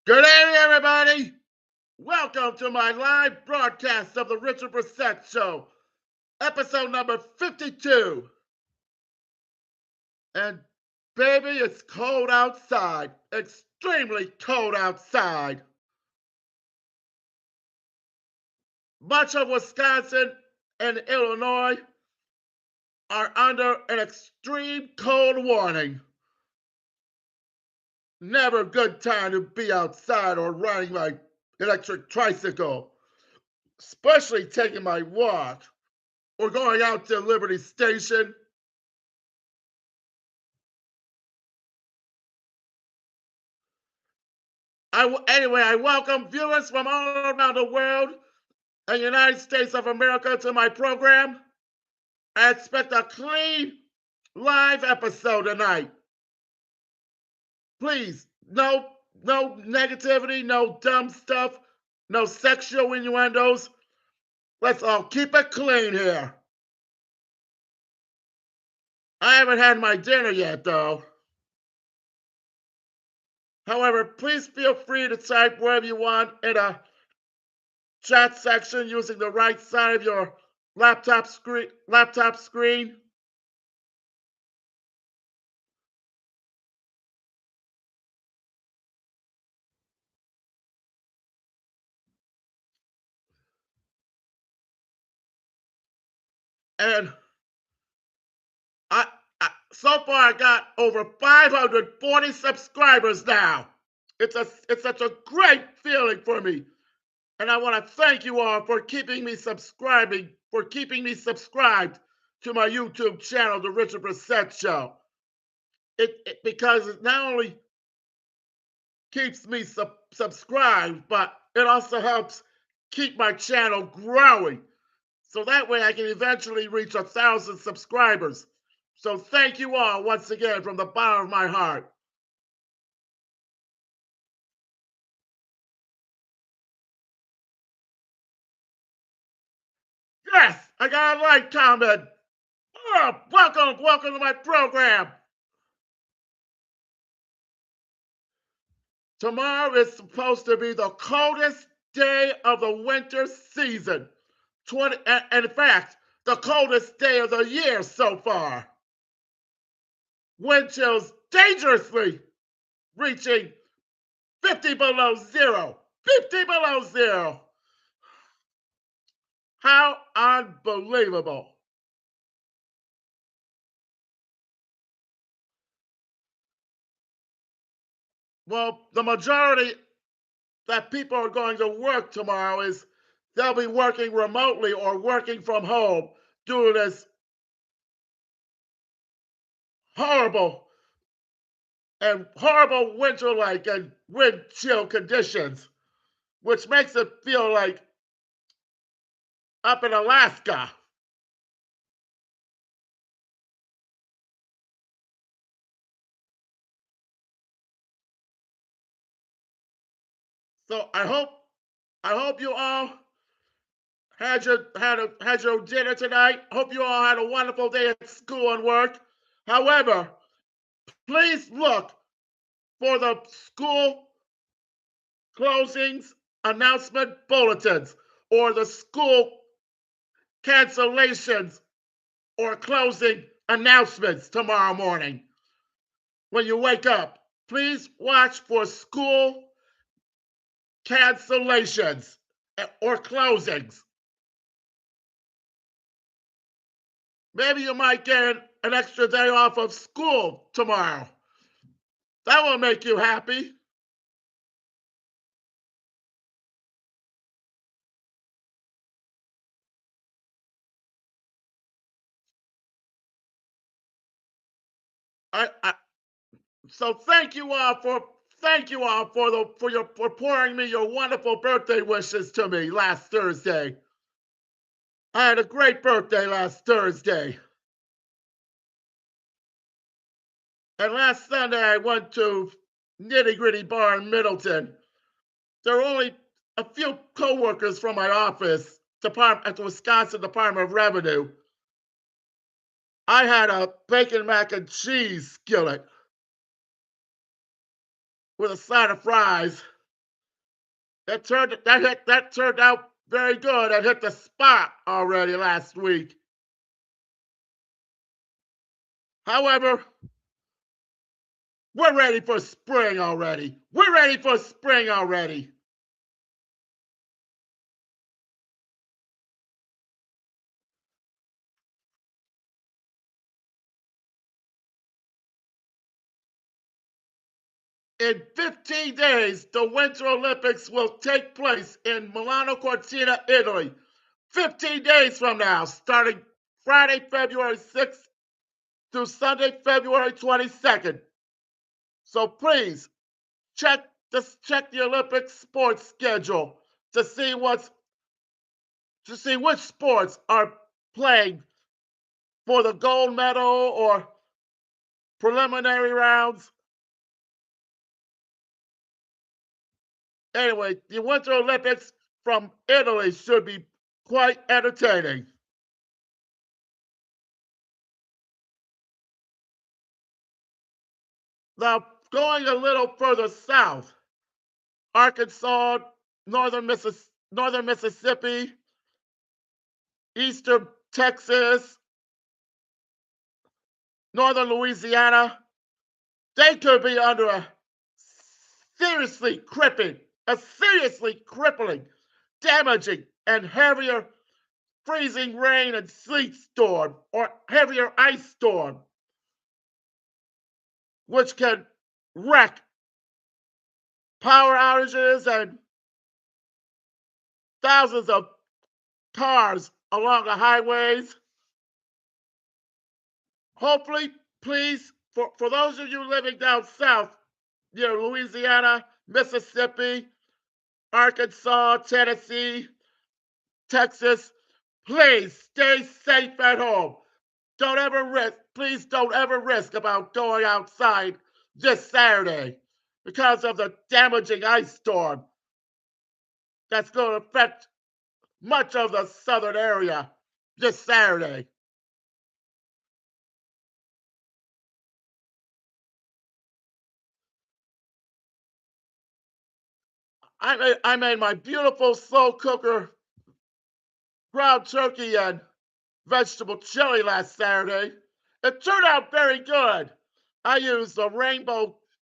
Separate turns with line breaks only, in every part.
Good evening, everybody. Welcome to my live broadcast of the Richard Brissette Show, episode number 52. And baby, it's cold outside, extremely cold outside. Much of Wisconsin and Illinois are under an extreme cold warning. Never a good time to be outside or riding my electric tricycle, especially taking my walk or going out to Liberty Station. Anyway, I welcome viewers from all around the world and United States of America to my program. I expect a clean, live episode tonight. Please, no negativity, no dumb stuff, no sexual innuendos. Let's all keep it clean here. I haven't had my dinner yet, though. However, please feel free to type wherever you want in a chat section using the right side of your laptop screen. And so far I got over 540 subscribers now. It's such a great feeling for me. And I want to thank you all for keeping me subscribed to my YouTube channel, The Richard Brissette Show. Because it not only keeps me subscribed, but it also helps keep my channel growing. So that way I can eventually reach 1,000 subscribers. So thank you all once again from the bottom of my heart. Yes, I got a like comment. Oh, welcome to my program. Tomorrow is supposed to be the coldest day of the winter season. And in fact, the coldest day of the year so far. Wind chills dangerously reaching 50 below zero. 50 below zero. How unbelievable. Well, the majority that people are going to work tomorrow is they'll be working remotely or working from home due to this horrible winter-like and wind chill conditions, which makes it feel like up in Alaska. So I hope you all had your dinner tonight. Hope you all had a wonderful day at school and work. However, please look for the school closings announcement bulletins or the school cancellations or closing announcements tomorrow morning. When you wake up, please watch for school cancellations or closings. Maybe you might get an extra day off of school tomorrow. That will make you happy. I so thank you all for pouring me your wonderful birthday wishes to me last Thursday. I had a great birthday last Thursday. And last Sunday I went to Nitty Gritty Bar in Middleton. There were only a few coworkers from my office department at the Wisconsin Department of Revenue. I had a bacon mac and cheese skillet with a side of fries. That turned out very good. It hit the spot already last week. However, we're ready for spring already. We're ready for spring already. In 15 days, the Winter Olympics will take place in Milano Cortina, Italy. 15 days from now, starting Friday, February 6th through Sunday, February 22nd. So please check the Olympic sports schedule to see which sports are playing for the gold medal or preliminary rounds. Anyway, the Winter Olympics from Italy should be quite entertaining. Now, going a little further south, Arkansas, northern Mississippi, eastern Texas, northern Louisiana, they could be under seriously crippling, damaging, and heavier freezing rain and sleet storm or heavier ice storm, which can wreck power outages and thousands of cars along the highways. Hopefully, please, for those of you living down south, near Louisiana, Mississippi, Arkansas, Tennessee, Texas, please stay safe at home. Please don't ever risk about going outside this Saturday because of the damaging ice storm that's going to affect much of the southern area this Saturday. I made my beautiful slow cooker ground turkey and vegetable chili last Saturday. It turned out very good. I used a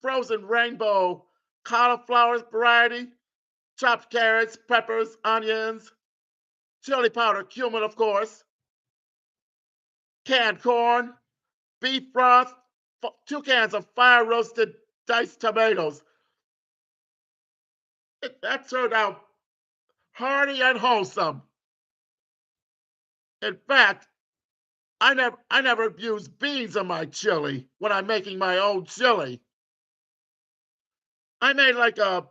frozen rainbow cauliflower variety, chopped carrots, peppers, onions, chili powder, cumin, of course, canned corn, beef broth, 2 cans of fire roasted diced tomatoes. That turned out hearty and wholesome. In fact, I never use beans in my chili when I'm making my own chili. I made like a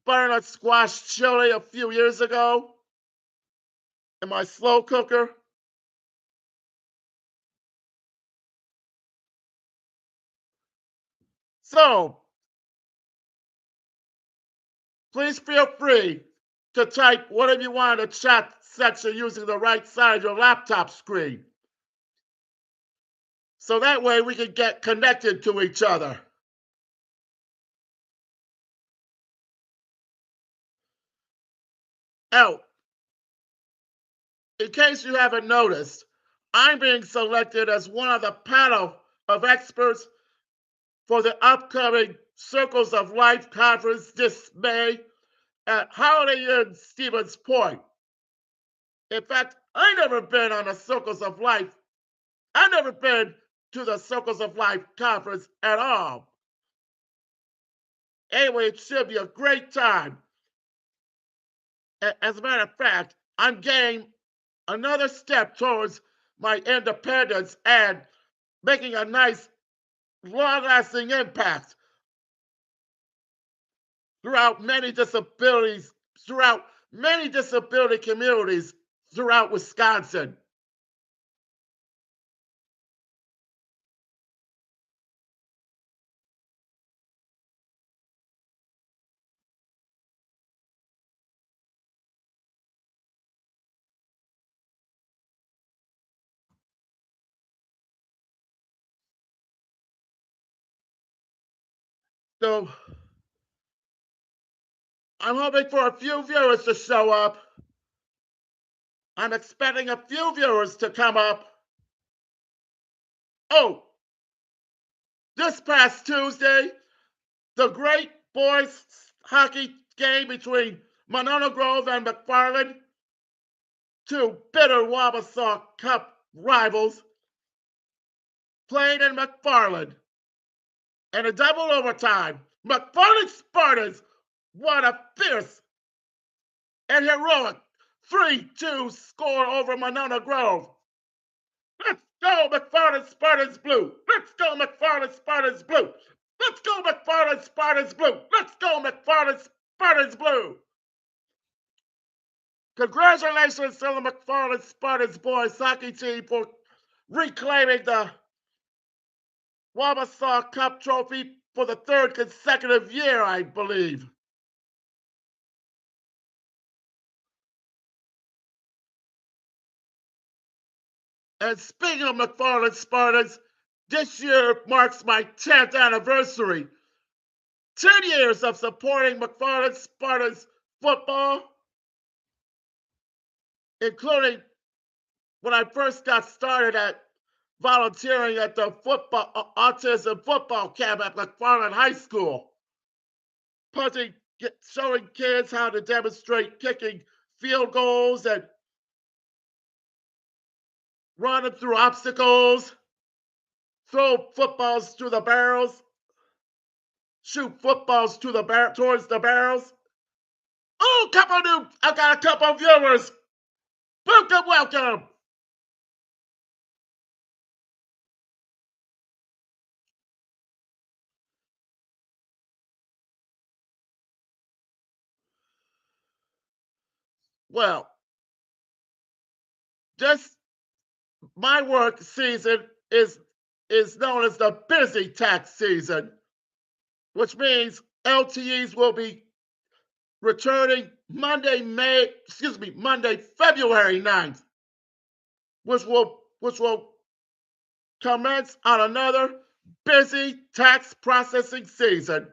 butternut squash chili a few years ago in my slow cooker. So please feel free to type whatever you want in the chat section using the right side of your laptop screen. So that way we can get connected to each other. Oh, in case you haven't noticed, I'm being selected as one of the panel of experts for the upcoming Circles of Life conference this May at Holiday Inn Stevens Point. In fact, I never been on a Circles of Life. I've never been to the Circles of Life conference at all. Anyway, it should be a great time. As a matter of fact, I'm getting another step towards my independence and making a nice, long lasting impact throughout throughout many disability communities throughout Wisconsin. So I'm hoping for a few viewers to show up. I'm expecting a few viewers to come up. Oh, this past Tuesday, the great boys hockey game between Monona Grove and McFarland, two bitter Wabasaw Cup rivals, played in McFarland. In a double overtime, McFarland Spartans won a fierce and heroic 3-2 score over Monona Grove. Let's go, McFarland Spartans Blue! Let's go, McFarland Spartans Blue! Let's go, McFarland Spartans Blue! Let's go, McFarland Spartans Blue! Congratulations to the McFarland Spartans boys hockey team for reclaiming the Wabasaw Cup trophy for the third consecutive year, I believe. And speaking of McFarland Spartans, this year marks my 10th anniversary. 10 years of supporting McFarland Spartans football, including when I first got started at volunteering at the autism football camp at McFarland High School, showing kids how to demonstrate kicking field goals and running through obstacles, throw footballs to the barrels, shoot footballs to towards the barrels. Oh, I got a couple viewers. Welcome, welcome. Well, this my work season is known as the busy tax season, which means LTEs will be returning Monday, February 9th, which will commence on another busy tax processing season,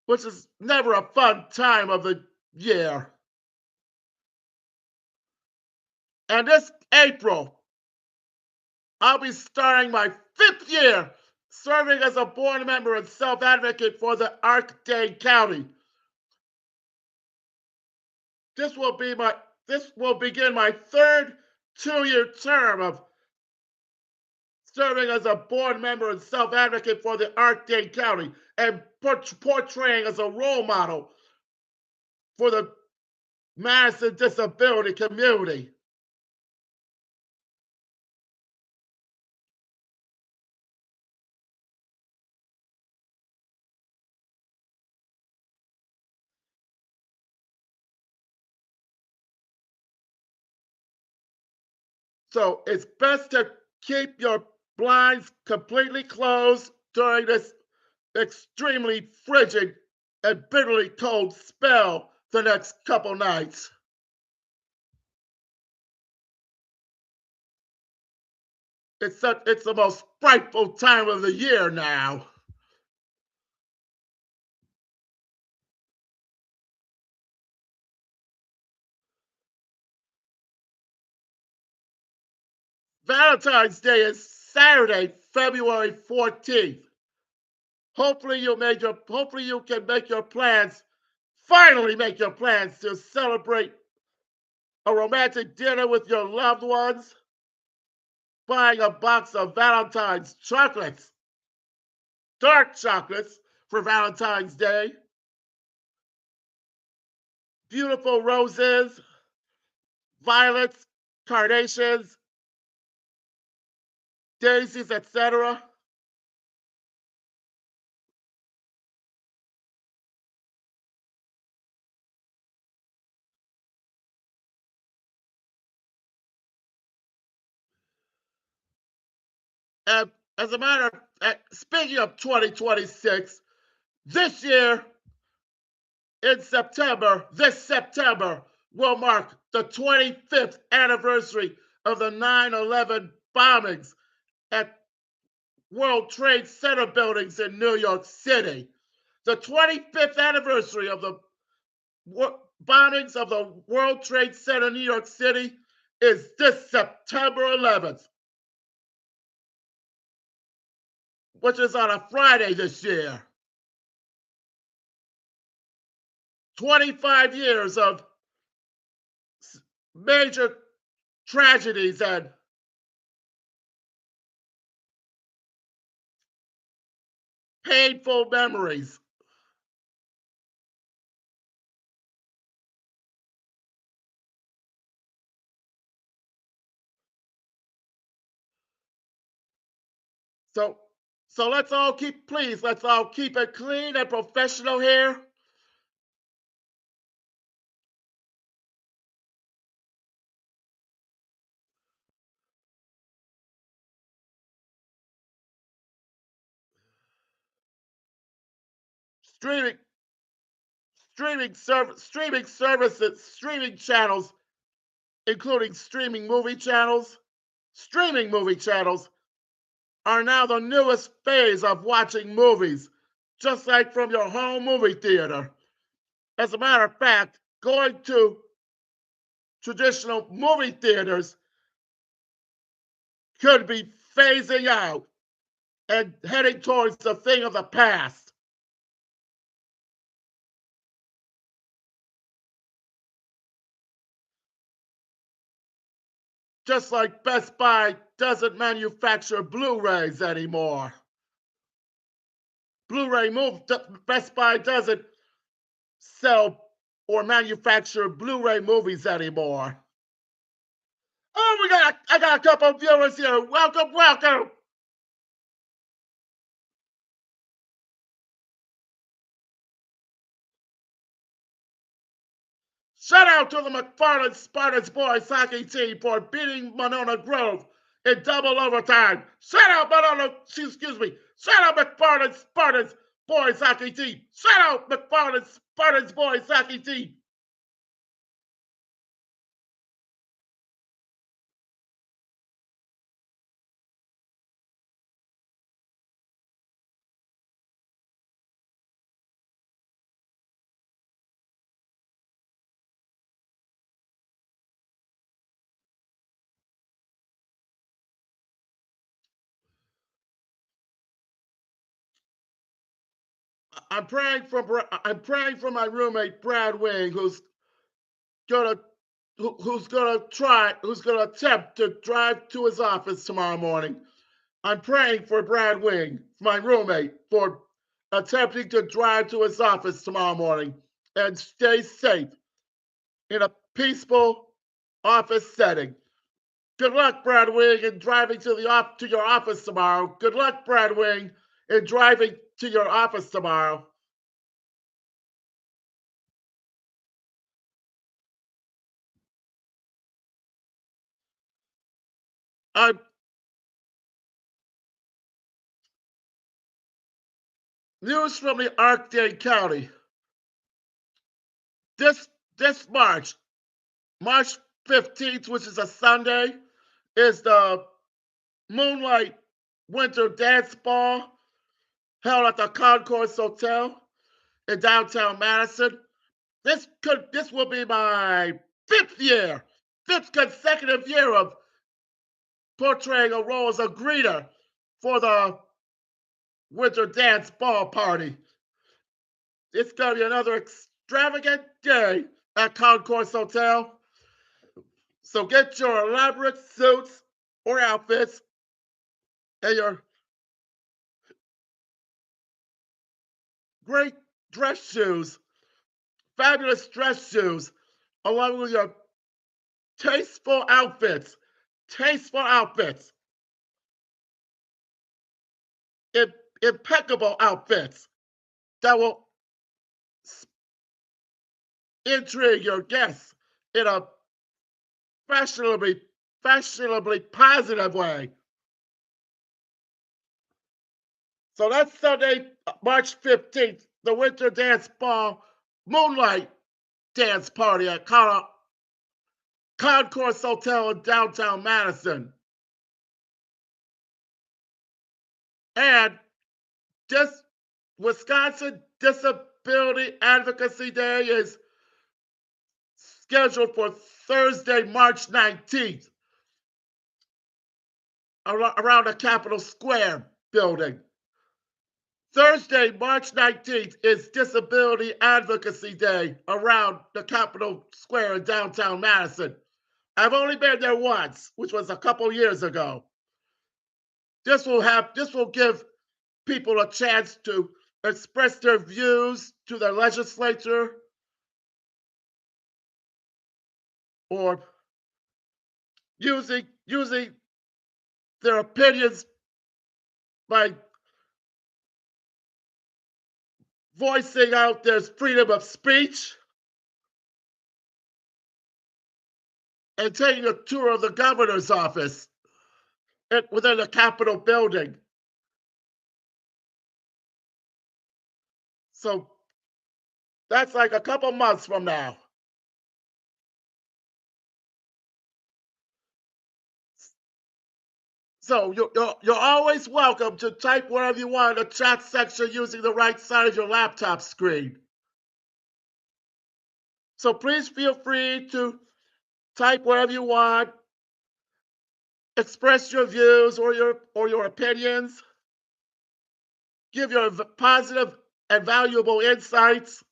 which is never a fun time of the year. And this April, I'll be starting my 5th year serving as a board member and self-advocate for the Arc-Dane County. This will begin my 3rd 2-year term of serving as a board member and self-advocate for the Arc-Dane County and portraying as a role model for the Madison disability community. So it's best to keep your blinds completely closed during this extremely frigid and bitterly cold spell the next couple nights. It's the most frightful time of the year now. Valentine's Day is Saturday, February 14th. Hopefully you can make your plans, finally make your plans to celebrate a romantic dinner with your loved ones, buying a box of Valentine's chocolates, dark chocolates for Valentine's Day, beautiful roses, violets, carnations, daisies, etc. And as a matter of speaking of 2026, this year this September will mark the 25th anniversary of the 9/11 bombings at World Trade Center buildings in New York City. The 25th anniversary of the bombings of the World Trade Center, New York City, is this September 11th, which is on a Friday this year. 25 years of major tragedies and painful memories. So, so let's all keep it clean and professional here. Streaming, streaming channels, including streaming movie channels, are now the newest phase of watching movies, just like from your home movie theater. As a matter of fact, going to traditional movie theaters could be phasing out and heading towards the thing of the past. Just like Best Buy doesn't manufacture Blu-rays anymore. Best Buy doesn't sell or manufacture Blu-ray movies anymore. Oh, I got a couple of viewers here. Welcome, welcome. Shout out to the McFarland Spartans boys hockey team for beating Monona Grove in double overtime. Shout out Shout out McFarland Spartans boys hockey team. Shout out McFarland Spartans boys hockey team. I'm praying for my roommate Brad Wing, gonna who's gonna attempt to drive to his office tomorrow morning. I'm praying for Brad Wing, my roommate, for attempting to drive to his office tomorrow morning and stay safe in a peaceful office setting. Good luck, Brad Wing, in driving to your office tomorrow. Good luck, Brad Wing, in driving to your office tomorrow. I'm News from the Archdale County. This this March 15th, which is a Sunday, is the Moonlight Winter Dance Ball held at the Concourse Hotel in downtown Madison. This will be my fifth consecutive year of portraying a role as a greeter for the Winter Dance Ball Party. It's gonna be another extravagant day at Concourse Hotel. So get your elaborate suits or outfits and your great dress shoes, fabulous dress shoes, along with your tasteful outfits, tasteful outfits, impeccable outfits that will intrigue your guests in a fashionably, fashionably positive way. So that's Sunday, March 15th, the Winter Dance Ball Moonlight Dance Party at Concourse Hotel in downtown Madison. And this Wisconsin Disability Advocacy Day is scheduled for Thursday, March 19th, around the Capitol Square building. Thursday, March 19th is Disability Advocacy Day around the Capitol Square in downtown Madison. I've only been there once, which was a couple years ago. This will give people a chance to express their views to their legislature or using their opinions by voicing out their freedom of speech and taking a tour of the governor's office within the Capitol building. So that's like a couple months from now. So you're always welcome to type whatever you want in the chat section using the right side of your laptop screen. So please feel free to type whatever you want, express your views or your opinions, give your positive and valuable insights.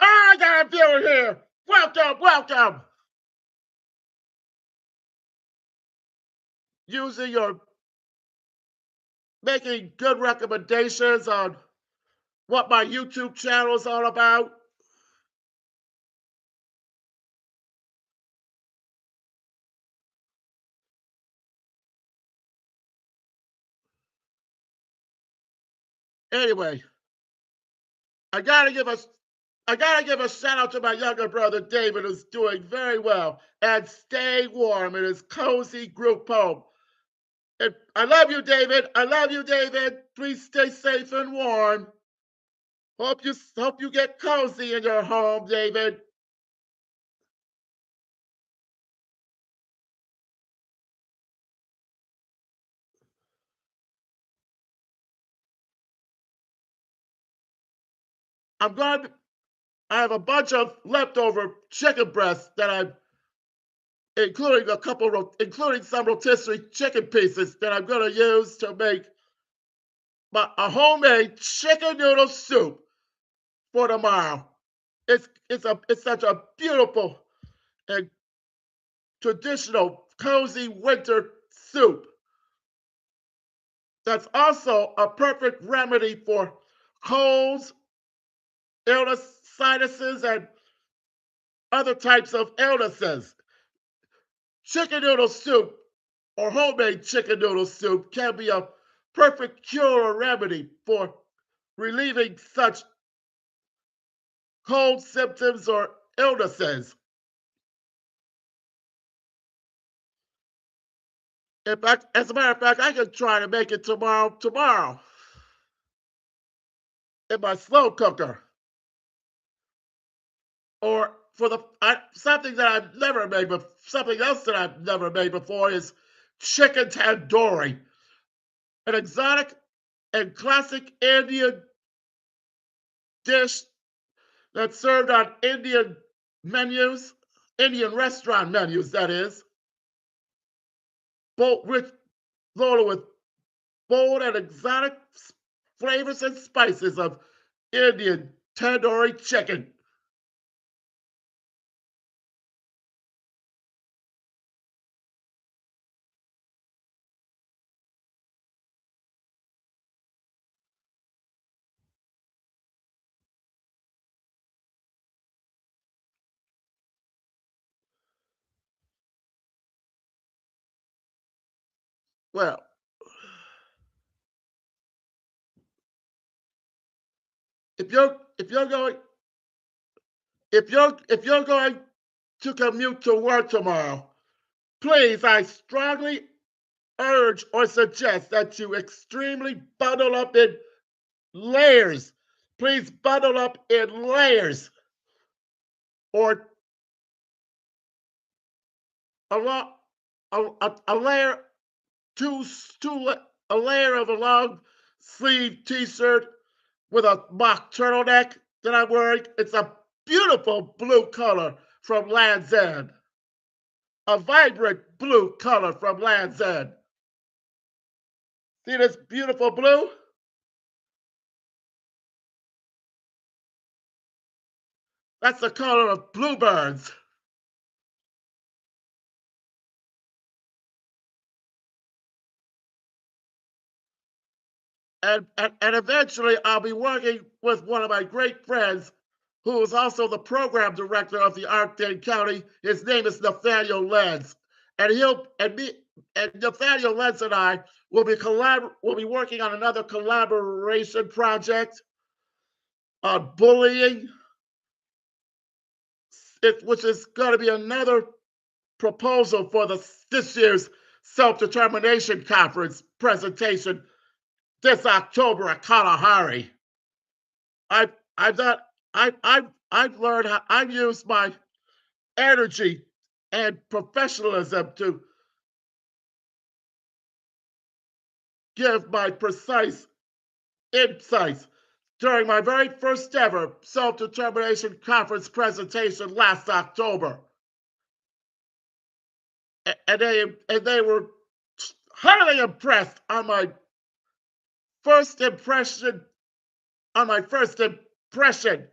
Oh, I got a viewer here. Welcome, welcome. Making good recommendations on what my YouTube channel is all about. Anyway, I gotta give a shout out to my younger brother David, who's doing very well and staying warm in his cozy group home. And I love you, David. I love you, David. Please stay safe and warm. Hope you get cozy in your home, David. I have a bunch of leftover chicken breasts that I'm including some rotisserie chicken pieces that I'm going to use to make a homemade chicken noodle soup for tomorrow. It's such a beautiful and traditional cozy winter soup that's also a perfect remedy for colds, illness, sinuses, and other types of illnesses. Chicken noodle soup or homemade chicken noodle soup can be a perfect cure or remedy for relieving such cold symptoms or illnesses. In fact, as a matter of fact, I can try to make it tomorrow in my slow cooker. Or something else that I've never made before is chicken tandoori, an exotic and classic Indian dish that's served on Indian menus, Indian restaurant menus, that is, loaded with bold and exotic flavors and spices of Indian tandoori chicken. Well, if you're going to commute to work tomorrow, please, I strongly urge or suggest that you extremely bundle up in layers. Please bundle up in layers or a, lo- a layer, two, two, a layer of a long sleeve t-shirt with a mock turtleneck that I'm wearing. It's a beautiful blue color from Land's End. A vibrant blue color from Land's End. See this beautiful blue? That's the color of bluebirds. And eventually I'll be working with one of my great friends who is also the program director of the Archdale County. His name is Nathaniel Lenz. And he'll and me and Nathaniel Lenz and I will be working on another collaboration project on bullying, which is going to be another proposal for this year's self-determination conference presentation this October at Kalahari. I've done I've learned how I've used my energy and professionalism to give my precise insights during my very first ever self-determination conference presentation last October. And they were highly impressed first impression on my first impression.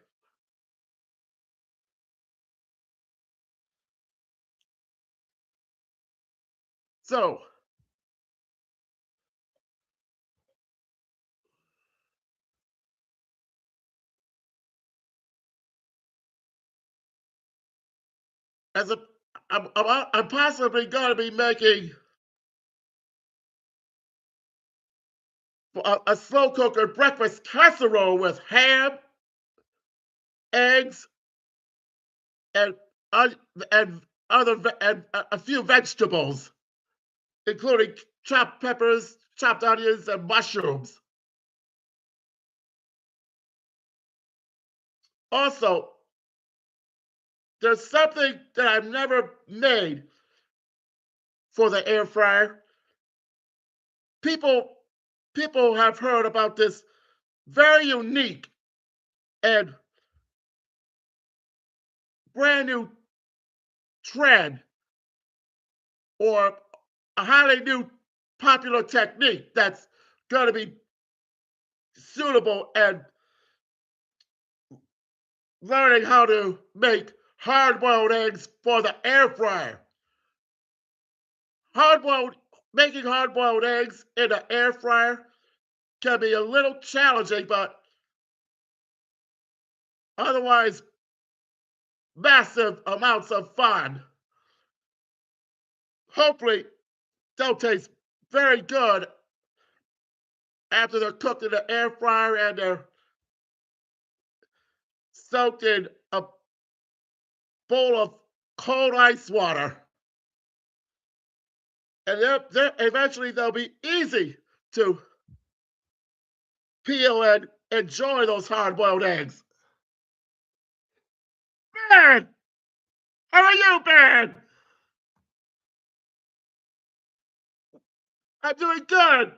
So as a I'm possibly going to be making a slow cooker breakfast casserole with ham, eggs, and and and a few vegetables, including chopped peppers, chopped onions, and mushrooms. Also, there's something that I've never made for the air fryer. People people have heard about this very unique and brand new trend or a highly new popular technique that's going to be suitable and learning how to make hard-boiled eggs for the air fryer. Hard-boiled Making hard-boiled eggs in the air fryer can be a little challenging, but otherwise massive amounts of fun. Hopefully, they'll taste very good after they're cooked in the air fryer and they're soaked in a bowl of cold ice water. And eventually they'll be easy to peel and enjoy those hard-boiled eggs. Man, how are you, man? I'm doing good.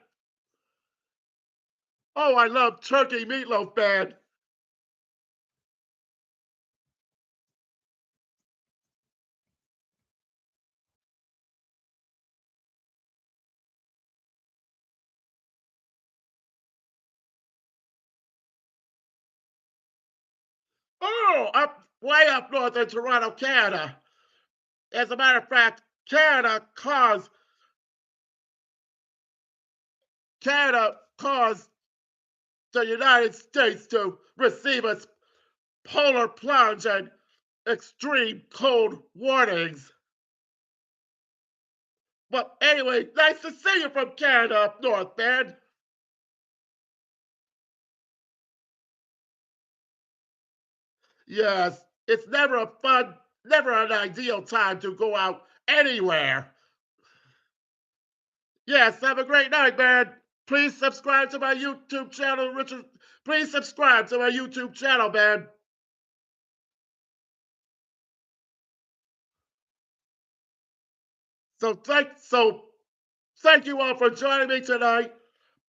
Oh, I love turkey meatloaf, man. Oh, up way up north in Toronto, Canada. As a matter of fact, Canada caused the United States to receive its polar plunge and extreme cold warnings. But anyway, nice to see you from Canada up north, man. Yes, it's never an ideal time to go out anywhere. Yes, have a great night, man. Please subscribe to my YouTube channel, Richard. Please subscribe to my YouTube channel, man. So thank you all for joining me tonight.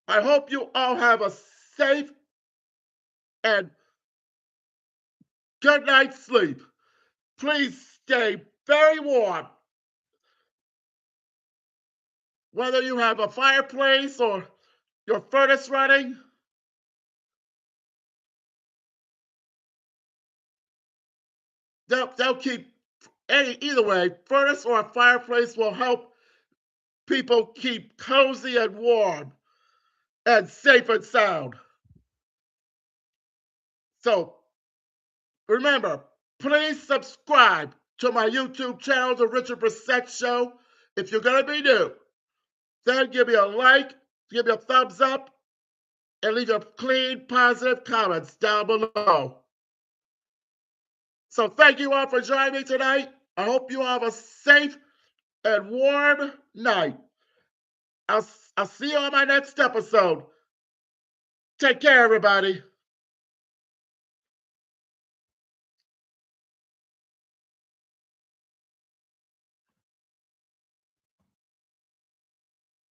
I hope you all have a safe and good night's sleep. Please stay very warm. Whether you have a fireplace or your furnace running, they'll keep either way, furnace or a fireplace will help people keep cozy and warm and safe and sound. So remember, please subscribe to my YouTube channel, The Richard Brissette Show. If you're going to be new, then give me a like, give me a thumbs up, and leave your clean, positive comments down below. So thank you all for joining me tonight. I hope you all have a safe and warm night. I'll, I'll see you on my next episode. Take care, everybody.